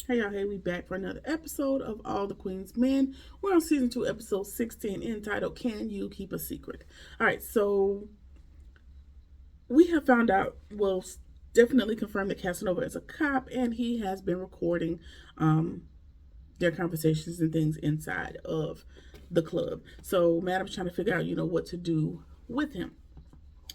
Hey y'all, hey, we back for another episode of All the Queen's Men. We're on season 2, episode 16, entitled Can You Keep a Secret? Alright, so we have found out, well, definitely confirmed that Casanova is a cop and he has been recording their conversations and things inside of the club. So Madam's trying to figure out, what to do with him.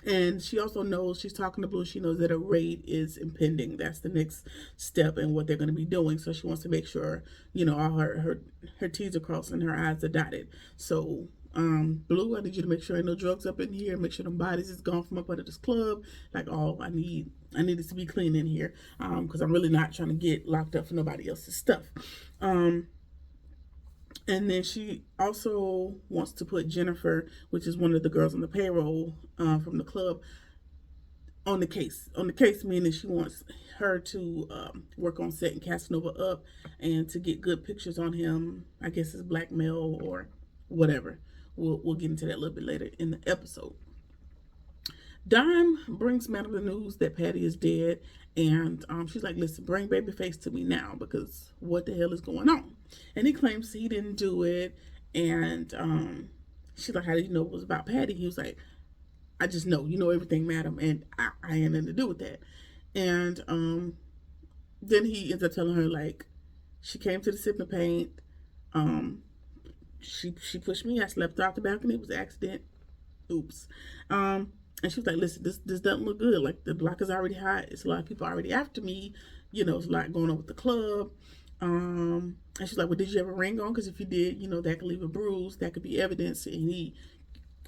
And she also knows, she's talking to Blue, she knows that a raid is impending. That's the next step in what they're going to be doing. So she wants to make sure, all her T's are crossed and her I's are dotted. So, Blue, I need you to make sure ain't no drugs up in here. Make sure them bodies is gone from up under this club. Like, I need it to be clean in here. Because I'm really not trying to get locked up for nobody else's stuff. And then she also wants to put Jennifer, which is one of the girls on the payroll from the club, on the case. On the case, meaning she wants her to work on setting Casanova up and to get good pictures on him. I guess it's blackmail or whatever. We'll get into that a little bit later in the episode. Dime brings Madam the news that Patty is dead, and she's like, listen, bring Babyface to me now, because what the hell is going on? And he claims he didn't do it, and she's like, how do you know it was about Patty? He was like, I just know, you know everything, Madam, and I ain't nothing to do with that. And then he ends up telling her, like, she came to the sipping paint, she pushed me, I slept off the balcony, it was an accident, oops. And she was like, listen, this doesn't look good. Like, the block is already hot. It's a lot of people already after me. It's a lot going on with the club. And she's like, well, did you have a ring on? Because if you did, that could leave a bruise. That could be evidence. And he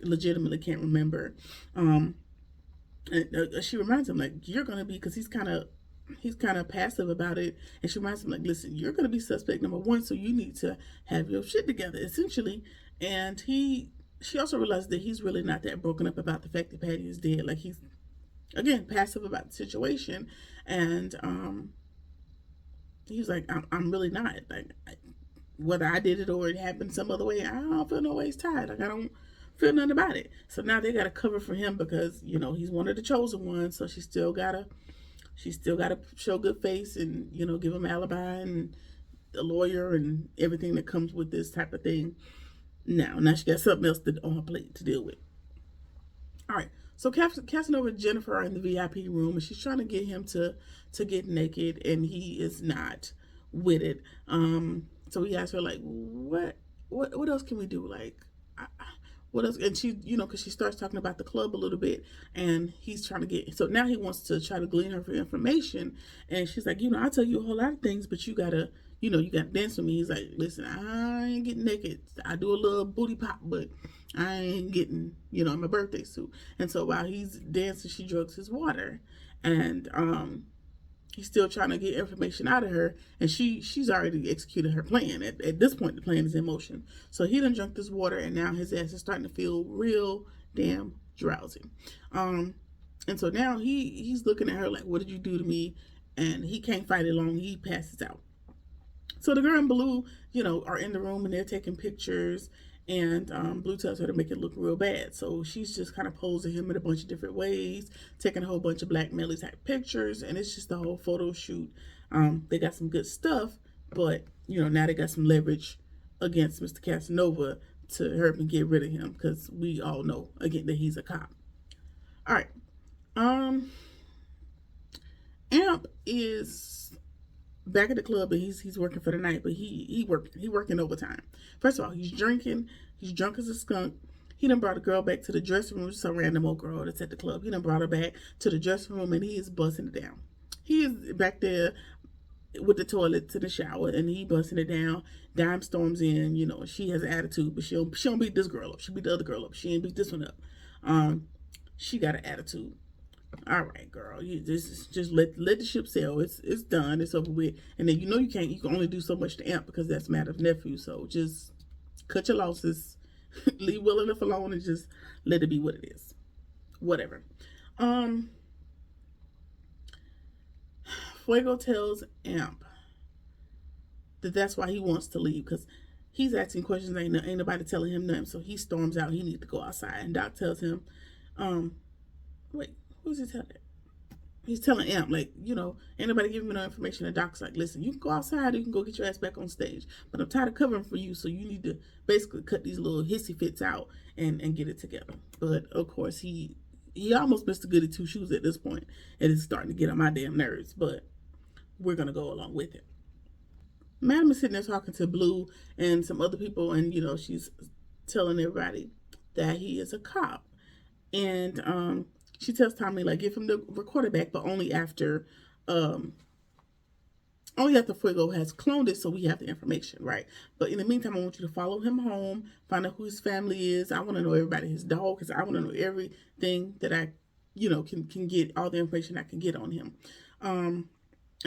legitimately can't remember. And she reminds him, like, you're going to be, because he's kind of passive about it. And she reminds him, like, listen, you're going to be suspect number one. So you need to have your shit together, essentially. And she also realized that he's really not that broken up about the fact that Patty is dead. Like, he's, again, passive about the situation. And he's like, I'm really not. Like, whether I did it or it happened some other way, I don't feel no ways tied. Like, I don't feel nothing about it. So now they got to cover for him because, he's one of the chosen ones. So she still got to show good face and, give him alibi and the lawyer and everything that comes with this type of thing. Now she got something else on her plate to deal with. All right, so Casanova and Jennifer are in the VIP room, and she's trying to get him to get naked, and he is not with it. So he asks her, like, what else can we do? Like, what else? And she, because she starts talking about the club a little bit, and he's trying to get. So now he wants to try to glean her for information, and she's like, I'll tell you a whole lot of things, but you gotta dance with me. He's like, listen, I ain't getting naked. I do a little booty pop, but I ain't getting, in my birthday suit. And so while he's dancing, she drugs his water, and he's still trying to get information out of her, and she's already executed her plan. At this point, the plan is in motion. So he done drunk this water, and now his ass is starting to feel real damn drowsy. And so now he's looking at her like, what did you do to me? And he can't fight it long. He passes out. So the girl and Blue, are in the room and they're taking pictures, and Blue tells her to make it look real bad. So she's just kind of posing him in a bunch of different ways, taking a whole bunch of blackmail type pictures, and it's just a whole photo shoot. They got some good stuff, but now they got some leverage against Mr. Casanova to hurt and get rid of him, because we all know again that he's a cop. All right, Amp is back at the club, and he's working for the night, but he working overtime. First of all, he's drinking. He's drunk as a skunk. He done brought a girl back to the dressing room. Some random old girl that's at the club. He done brought her back to the dressing room, and he is busting it down. He is back there with the toilet to the shower, and he busting it down. Dime storms in. She has an attitude, but she don't beat this girl up. She beat the other girl up. She ain't beat this one up. She got an attitude. All right, girl. You just let the ship sail. It's done. It's over with. And then you can only do so much to Amp because that's Madam's nephew. So just cut your losses, leave well enough alone, and just let it be what it is. Whatever. Fuego tells Amp that that's why he wants to leave, because he's asking questions. Ain't nobody telling him nothing. So he storms out. He needs to go outside. And Doc tells him, wait. Who's he telling? he's telling Amp, like, anybody giving me no information. The doc's like, listen, you can go outside, you can go get your ass back on stage. But I'm tired of covering for you, so you need to basically cut these little hissy fits out and get it together. But of course, he almost missed a goody two shoes at this point, and it's starting to get on my damn nerves. But we're gonna go along with it. Madam is sitting there talking to Blue and some other people, and she's telling everybody that he is a cop. And she tells Tommy, like, give him the recorder back, but only after Fuego has cloned it, so we have the information, right? But in the meantime, I want you to follow him home, find out who his family is. I want to know everybody, his dog, because I want to know everything that I, can get, all the information I can get on him.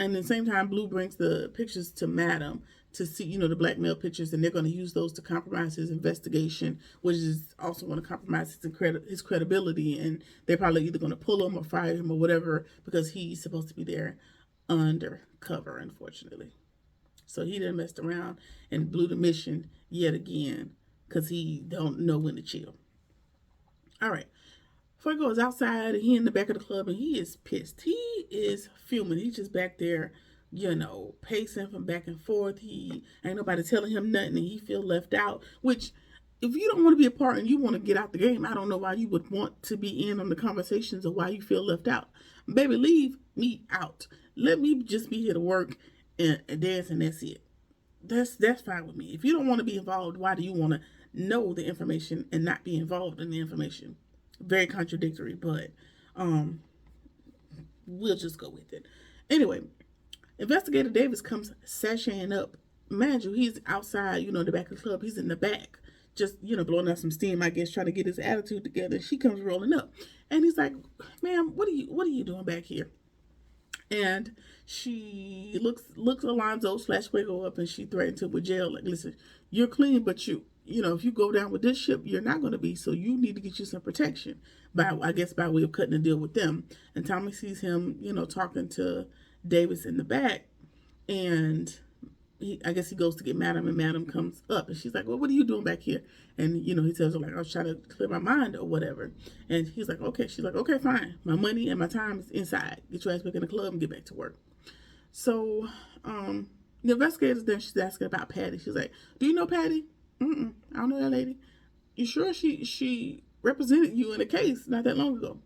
And at the same time, Blue brings the pictures to Madam to see, the blackmail pictures, and they're going to use those to compromise his investigation, which is also going to compromise his credibility. And they're probably either going to pull him or fire him or whatever, because he's supposed to be there undercover, unfortunately. So he done messed around and blew the mission yet again, because he don't know when to chill. All right. Fuego is outside, and he in the back of the club, and he is pissed. He is fuming. He's just back there, pacing from back and forth. He ain't nobody telling him nothing, and he feel left out. Which, if you don't want to be a part and you want to get out the game, I don't know why you would want to be in on the conversations of why you feel left out. Baby, leave me out. Let me just be here to work and dance, and that's it. That's fine with me. If you don't want to be involved, why do you want to know the information and not be involved in the information? Very contradictory, but we'll just go with it. Anyway, Investigator Davis comes sashaying up. Mind you, he's outside, the back of the club. He's in the back, just, blowing out some steam, I guess, trying to get his attitude together. She comes rolling up, and he's like, ma'am, what are you doing back here? And she looks Alonzo/Fuego up, and she threatens him with jail. Like, listen, you're clean, but if you go down with this ship, you're not going to be. So you need to get you some protection, by way of cutting a deal with them. And Tommy sees him, talking to Davis in the back, and I guess he goes to get Madam, and Madam comes up, and she's like, well, what are you doing back here? And, he tells her, like, I was trying to clear my mind or whatever. And he's like, okay. She's like, okay, fine. My money and my time is inside. Get your ass back in the club and get back to work. So, the investigator's there. She's asking about Patty. She's like, do you know Patty? I don't know that lady. You sure she represented you in a case not that long ago?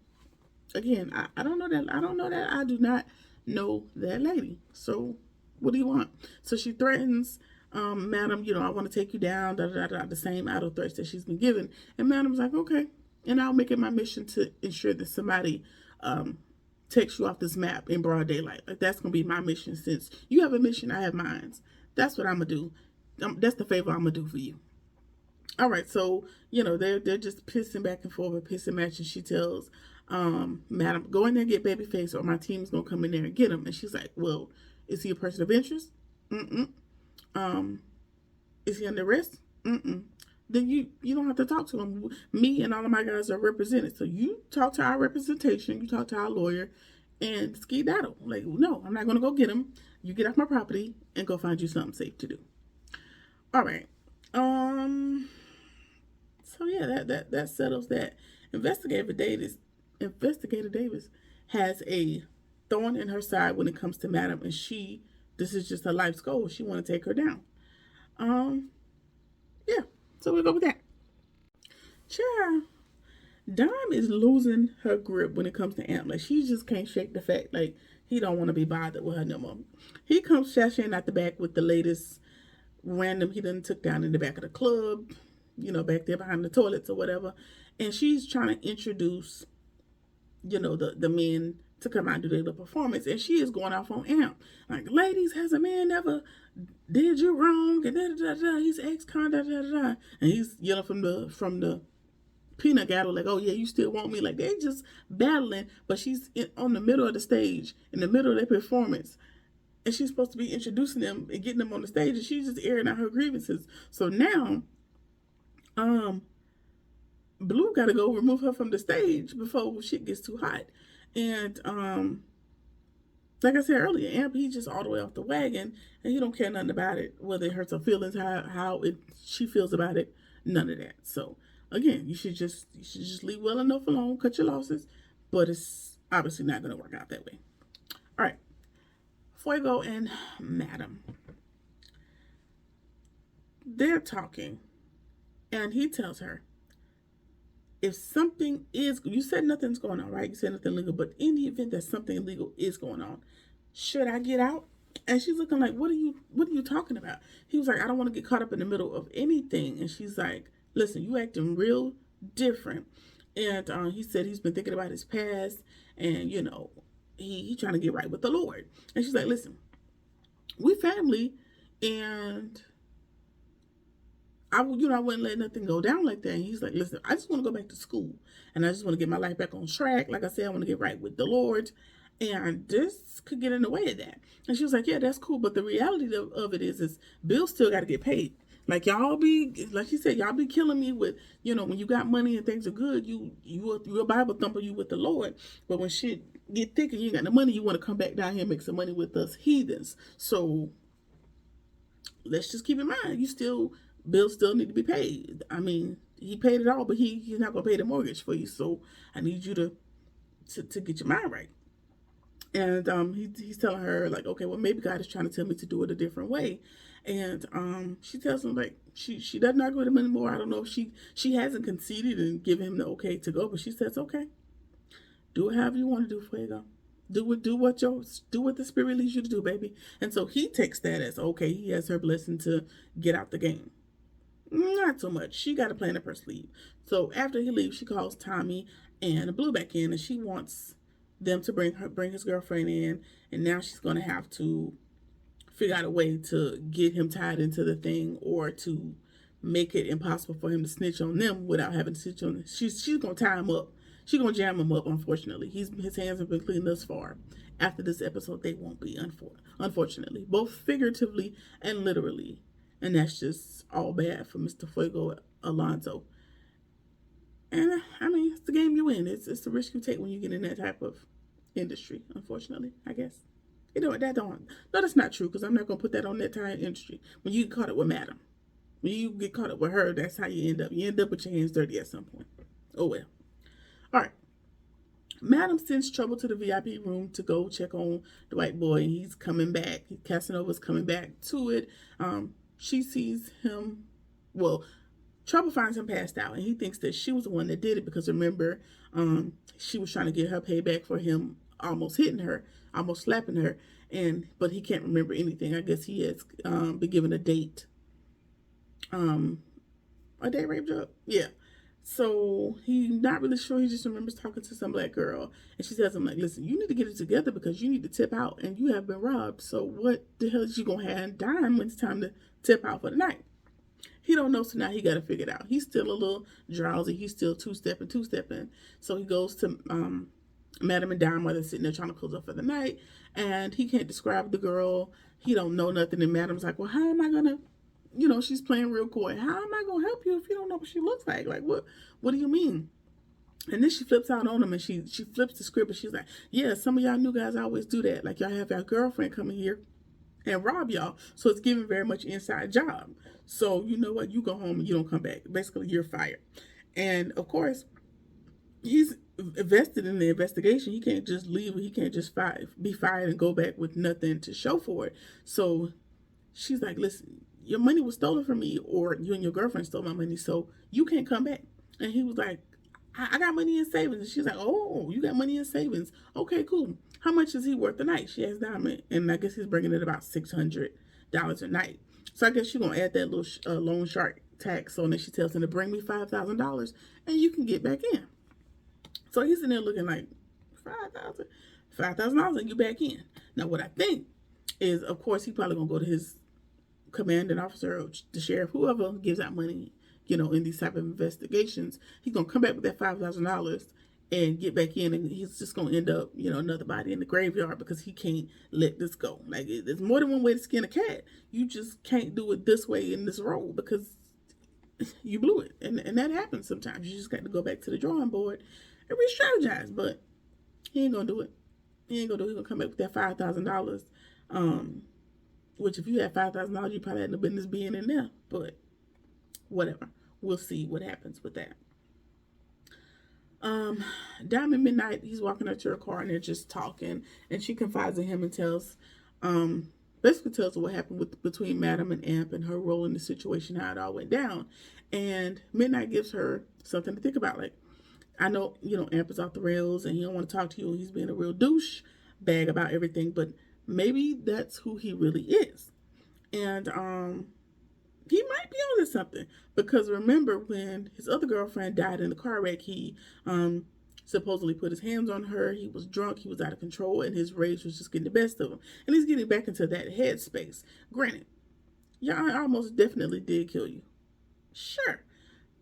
Again, I don't know that. I don't know that. I do not know that lady. So what do you want? So she threatens Madam, I want to take you down, the same auto threats that she's been given. And Madam's like, okay. And I'll make it my mission to ensure that somebody takes you off this map in broad daylight. Like, that's going to be my mission. Since you have a mission, I have mine. That's what I'm going to do. That's the favor I'm going to do for you. All right, so, they're just pissing back and forth, pissing match, and she tells Madam, go in there and get Babyface, or my team's going to come in there and get him. And she's like, well, is he a person of interest? Is he under arrest? Then you don't have to talk to him. Me and all of my guys are represented. So you talk to our representation, you talk to our lawyer, and skedaddle. Like, no, I'm not going to go get him. You get off my property and go find you something safe to do. All right. So yeah, that settles that. Investigator Davis has a thorn in her side when it comes to Madam, and this is just her life's goal. She want to take her down. Yeah. So we'll go with that. Sure. Dime is losing her grip when it comes to Amp. Like, she just can't shake the fact, like, he don't want to be bothered with her no more. He comes sashaying out the back with the latest random he done took down in the back of the club, back there behind the toilets or whatever. And she's trying to introduce, the men to come out and do their little performance. And she is going off on Amp. Like, ladies, has a man ever did you wrong? And da-da-da-da. He's ex-con, da-da-da-da. And he's yelling from the peanut gallery, like, oh yeah, you still want me? Like, they just battling, but she's on the middle of the stage, in the middle of their performance. And she's supposed to be introducing them and getting them on the stage, and she's just airing out her grievances. So now, Blue got to go remove her from the stage before shit gets too hot. And, like I said earlier, Amp, he's just all the way off the wagon, and he don't care nothing about it, whether it hurts her feelings, how she feels about it, none of that. So, again, you should just leave well enough alone, cut your losses, but it's obviously not going to work out that way. All right. Fuego and Madam. They're talking, and he tells her, if something is, you said nothing's going on, right? You said nothing illegal, but in the event that something illegal is going on, should I get out? And she's looking like, what are you talking about? He was like, I don't want to get caught up in the middle of anything. And she's like, listen, you acting real different. And he said he's been thinking about his past, and he trying to get right with the Lord. And she's like, listen, we family, and I wouldn't let nothing go down like that. And he's like, listen, I just want to go back to school, and I just want to get my life back on track. Like I said, I want to get right with the Lord, and this could get in the way of that. And she was like, yeah, that's cool, but the reality of it is bills still got to get paid. Like she said, y'all be killing me with, when you got money and things are good, you a Bible thumper, you with the Lord. But when shit get thick and you ain't got the money, you want to come back down here and make some money with us heathens. So let's just keep in mind, bills still need to be paid. I mean, he paid it all, but he's not gonna pay the mortgage for you. So I need you to get your mind right. And he's telling her like, okay, well maybe God is trying to tell me to do it a different way. And she tells him like she doesn't argue with him anymore. I don't know if she hasn't conceded and given him the okay to go, but she says, okay, do it however you want to do, Fuego. Do what the Spirit leads you to do, baby. And so he takes that as okay. He has her blessing to get out the game. Not so much. She got a plan up her sleeve. So after he leaves, she calls Tommy and Blue back in, and she wants them to bring his girlfriend in, and now she's gonna have to figure out a way to get him tied into the thing, or to make it impossible for him to snitch on them without having to snitch on them. She's gonna tie him up. She's gonna jam him up. Unfortunately, his hands have been clean thus far. After this episode, they won't be, unfortunately, both figuratively and literally. And that's just all bad for Mr. Fuego Alonso. And I mean, it's the game you win. It's the risk you take when you get in that type of industry, unfortunately, I guess. No, that's not true, because I'm not going to put that on that entire industry. When you get caught up with Madam, when you get caught up with her, that's how you end up. You end up with your hands dirty at some point. Oh, well. All right. Madam sends Trouble to the VIP room to go check on the white boy. He's coming back. Casanova's coming back to it. She sees him, Trouble finds him passed out, and he thinks that she was the one that did it, because remember, she was trying to get her payback for him almost hitting her, almost slapping her, but he can't remember anything. I guess he has been given a date rape drug? Yeah. So he's not really sure. He just remembers talking to some black girl, and she tells him like, listen, you need to get it together, because you need to tip out, and you have been robbed. So what the hell is you gonna have in dime when it's time to tip out for the night? He don't know, so now he got to figure it out. He's still a little drowsy. He's still two-stepping. So he goes to Madam and Dime while they're sitting there trying to close up for the night, and he can't describe the girl. He don't know nothing, and Madam's like, well, how am I gonna, she's playing real coy. How am I gonna help you if you don't know what she looks like? Like, what do you mean? And then she flips out on him, and she flips the script, and she's like, yeah, some of y'all new guys always do that. Like, y'all have your girlfriend coming here and rob y'all. So it's giving very much inside job. So you know what? You go home and you don't come back. Basically, you're fired. And of course, he's invested in the investigation. He can't just leave. He can't just be fired and go back with nothing to show for it. So she's like, listen, your money was stolen from me, or you and your girlfriend stole my money, so you can't come back. And he was like, I got money in savings. And she's like, oh, you got money in savings. Okay, cool. How much is he worth a night? She asked Diamond, and I guess he's bringing it about $600 a night. So I guess she's going to add that little loan shark tax on it. She tells him to bring me $5,000 and you can get back in. So he's in there looking like, $5,000 and you back in. Now what I think is, of course, he probably going to go to his commanding officer or the sheriff, whoever gives out money, in these type of investigations. He's going to come back with that $5,000 and get back in, and he's just going to end up, another body in the graveyard, because he can't let this go. Like, there's more than one way to skin a cat. You just can't do it this way in this role, because you blew it. And that happens sometimes. You just got to go back to the drawing board and re-strategize. But he ain't going to do it. He's going to come back with that $5,000, which if you had $5,000, you probably had no business being in there. But whatever. We'll see what happens with that. Diamond Midnight, he's walking up to her car and they're just talking, and she confides in him and basically tells her what happened between Madam and Amp and her role in the situation, how it all went down. And Midnight gives her something to think about. Like, I know, Amp is off the rails and he don't want to talk to you, and he's being a real douche bag about everything, but maybe that's who he really is. And he might be onto something, because remember when his other girlfriend died in the car wreck, he supposedly put his hands on her. He was drunk, he was out of control, and his rage was just getting the best of him. And he's getting back into that headspace. Granted, yeah, I almost definitely did kill you. Sure.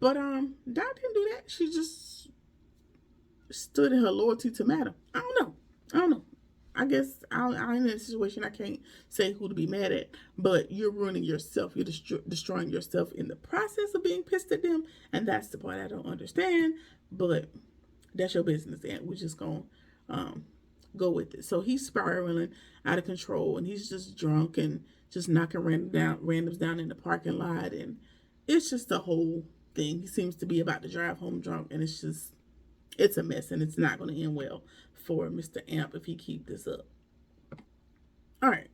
But Dot didn't do that. She just stood in her loyalty to Madam. I don't know. I guess I'm in a situation I can't say who to be mad at, but you're ruining yourself. You're destroying yourself in the process of being pissed at them, and that's the part I don't understand, but that's your business, and we're just going to go with it. So he's spiraling out of control, and he's just drunk and just knocking randoms down in the parking lot, and it's just the whole thing. He seems to be about to drive home drunk, and it's a mess, and it's not going to end well for Mr. Amp if he keep this up. All right.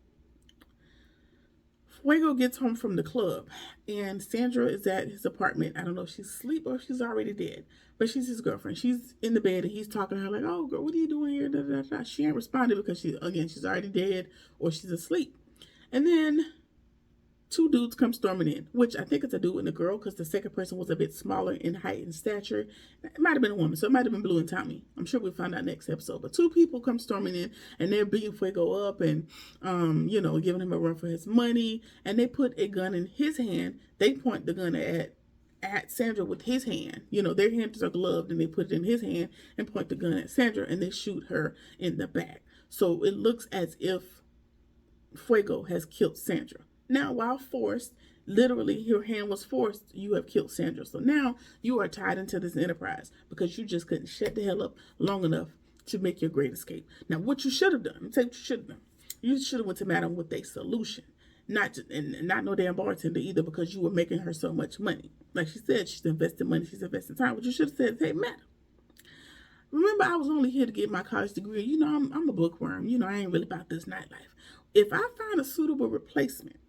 Fuego gets home from the club, and Sandra is at his apartment. I don't know if she's asleep or if she's already dead, but she's his girlfriend. She's in the bed, and he's talking to her like, "Oh, girl, what are you doing here?" Da, da, da. She ain't responded because she's already dead or she's asleep. And then two dudes come storming in, which I think it's a dude and a girl, because the second person was a bit smaller in height and stature. It might have been a woman, so it might have been Blue and Tommy. I'm sure we'll find out next episode. But two people come storming in, and they're beating Fuego up and, giving him a run for his money. And they put a gun in his hand. They point the gun at Sandra with his hand. Their hands are gloved, and they put it in his hand and point the gun at Sandra, and they shoot her in the back. So it looks as if Fuego has killed Sandra. Now, while forced, literally your hand was forced, you have killed Sandra. So now you are tied into this enterprise because you just couldn't shut the hell up long enough to make your great escape. Now, what you should have done, I'll tell you what you should have done. You should have went to Madam with a solution. Not no damn bartender either, because you were making her so much money. Like she said, she's invested money, she's invested time. But you should have said, "Hey, Madam, remember I was only here to get my college degree. I'm a bookworm. I ain't really about this nightlife. If I find a suitable replacement,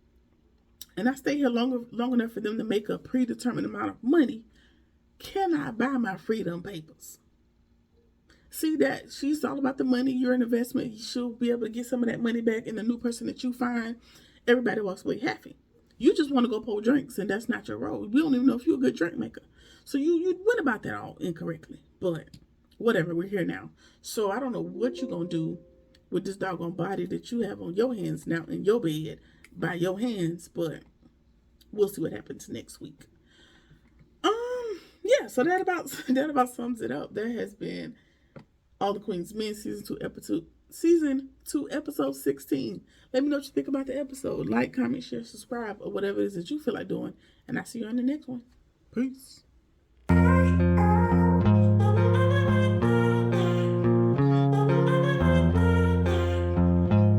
and I stay here long enough for them to make a predetermined amount of money, can I buy my freedom papers?" See that? She's all about the money. You're an investment. She'll be able to get some of that money back, and the new person that you find, everybody walks away happy. You just want to go pour drinks, and that's not your role. We don't even know if you're a good drink maker. So you went about that all incorrectly. But whatever, we're here now. So I don't know what you're going to do with this doggone body that you have on your hands now in your bed by your hands, but we'll see what happens next week. Yeah, so that about sums it up. There has been All the Queen's Men season 2 episode 16. Let me know what you think about the episode. Like, comment, share, subscribe, or whatever it is that you feel like doing, and I'll see you on the next one. Peace.